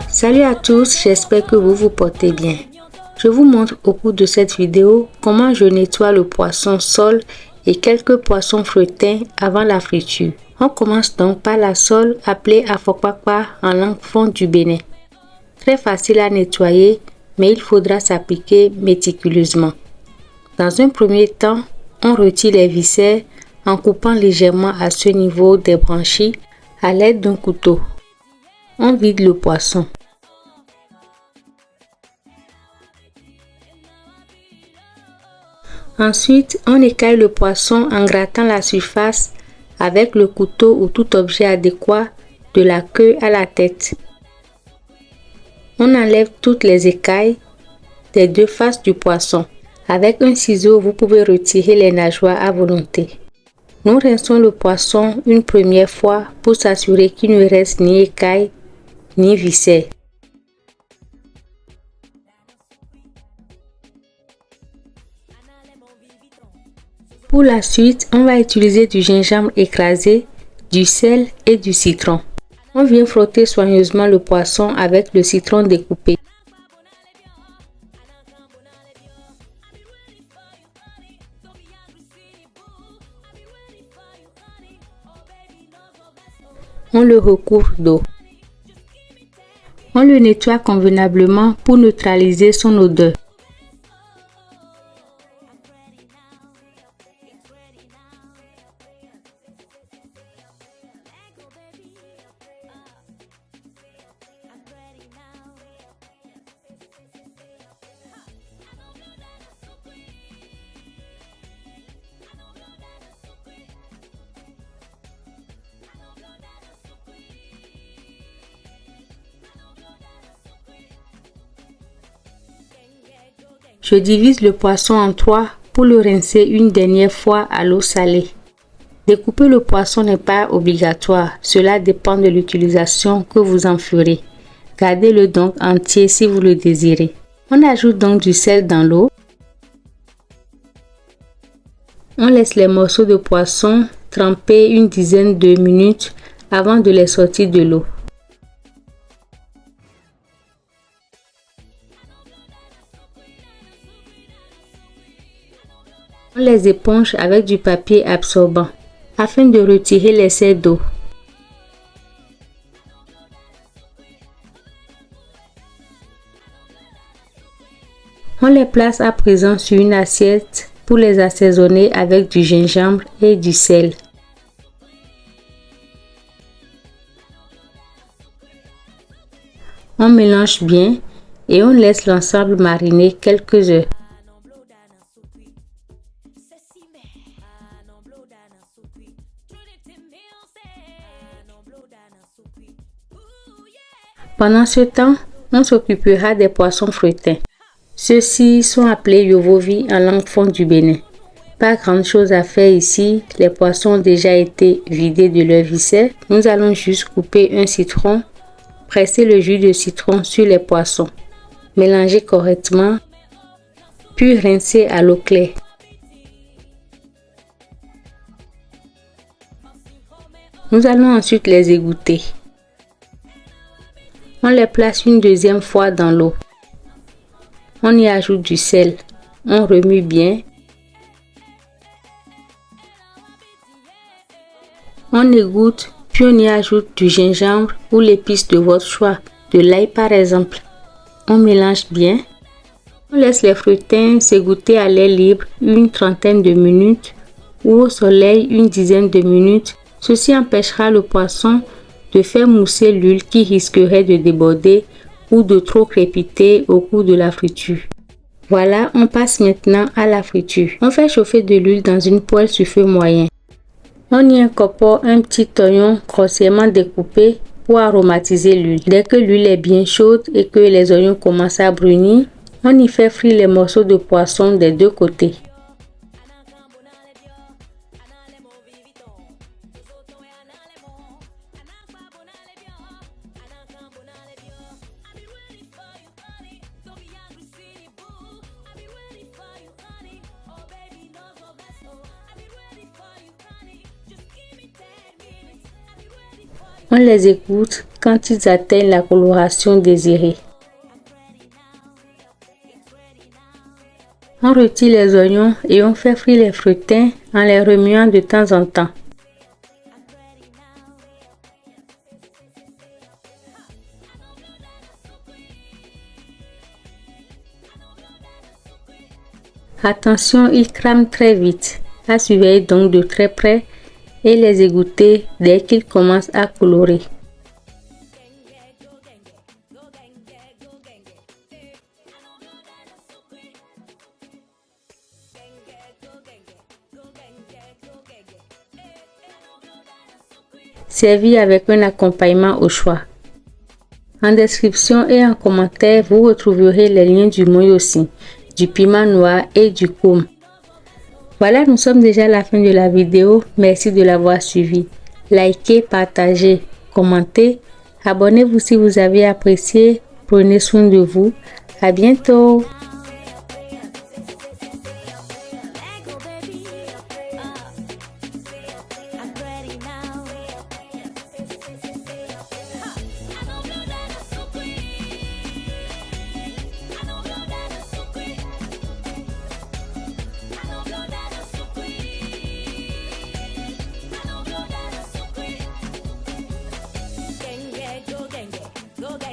Salut à tous, j'espère que vous vous portez bien. Je vous montre au cours de cette vidéo comment je nettoie le poisson sole et quelques poissons feuilletins avant la friture. On commence donc par la sole appelée afokpakpa en langue fon du Bénin. Très facile à nettoyer, mais il faudra s'appliquer méticuleusement. Dans un premier temps, on retire les viscères en coupant légèrement à ce niveau des branchies à l'aide d'un couteau. On vide le poisson. Ensuite, on écaille le poisson en grattant la surface avec le couteau ou tout objet adéquat de la queue à la tête. On enlève toutes les écailles des deux faces du poisson. Avec un ciseau, vous pouvez retirer les nageoires à volonté. Nous rinçons le poisson une première fois pour s'assurer qu'il ne reste ni écailles ni viscères. Pour la suite, on va utiliser du gingembre écrasé, du sel et du citron. On vient frotter soigneusement le poisson avec le citron découpé. On le recouvre d'eau. On le nettoie convenablement pour neutraliser son odeur. Je divise le poisson en trois pour le rincer une dernière fois à l'eau salée. Découper le poisson n'est pas obligatoire, cela dépend de l'utilisation que vous en ferez. Gardez-le donc entier si vous le désirez. On ajoute donc du sel dans l'eau. On laisse les morceaux de poisson tremper une dizaine de minutes avant de les sortir de l'eau. On les éponge avec du papier absorbant afin de retirer l'excès d'eau. On les place à présent sur une assiette pour les assaisonner avec du gingembre et du sel. On mélange bien et on laisse l'ensemble mariner quelques heures. Pendant ce temps, on s'occupera des poissons feuilletins. Ceux-ci sont appelés yovovi en langue fon du Bénin. Pas grand chose à faire ici, les poissons ont déjà été vidés de leurs viscères. Nous allons juste couper un citron, presser le jus de citron sur les poissons, mélanger correctement, puis rincer à l'eau claire. Nous allons ensuite les égoutter. On les place une deuxième fois dans l'eau. On y ajoute du sel. On remue bien. On égoutte, puis on y ajoute du gingembre ou l'épice de votre choix, de l'ail par exemple. On mélange bien. On laisse les feuilletins s'égoutter à l'air libre une trentaine de minutes ou au soleil une dizaine de minutes. Ceci empêchera le poisson de faire mousser l'huile qui risquerait de déborder ou de trop crépiter au cours de la friture. Voilà, on passe maintenant à la friture. On fait chauffer de l'huile dans une poêle sur feu moyen. On y incorpore un petit oignon grossièrement découpé pour aromatiser l'huile. Dès que l'huile est bien chaude et que les oignons commencent à brunir, on y fait frire les morceaux de poisson des deux côtés. On les égoutte quand ils atteignent la coloration désirée. On retire les oignons et on fait frire les feuilletins en les remuant de temps en temps. Attention, ils crament très vite. À surveiller donc de très près et les égoutter dès qu'ils commencent à colorer. Servi avec un accompagnement au choix. En description et en commentaire, vous retrouverez les liens du moyosi, du piment noir et du koum. Voilà, nous sommes déjà à la fin de la vidéo. Merci de l'avoir suivi. Likez, partagez, commentez. Abonnez-vous si vous avez apprécié. Prenez soin de vous. À bientôt. Go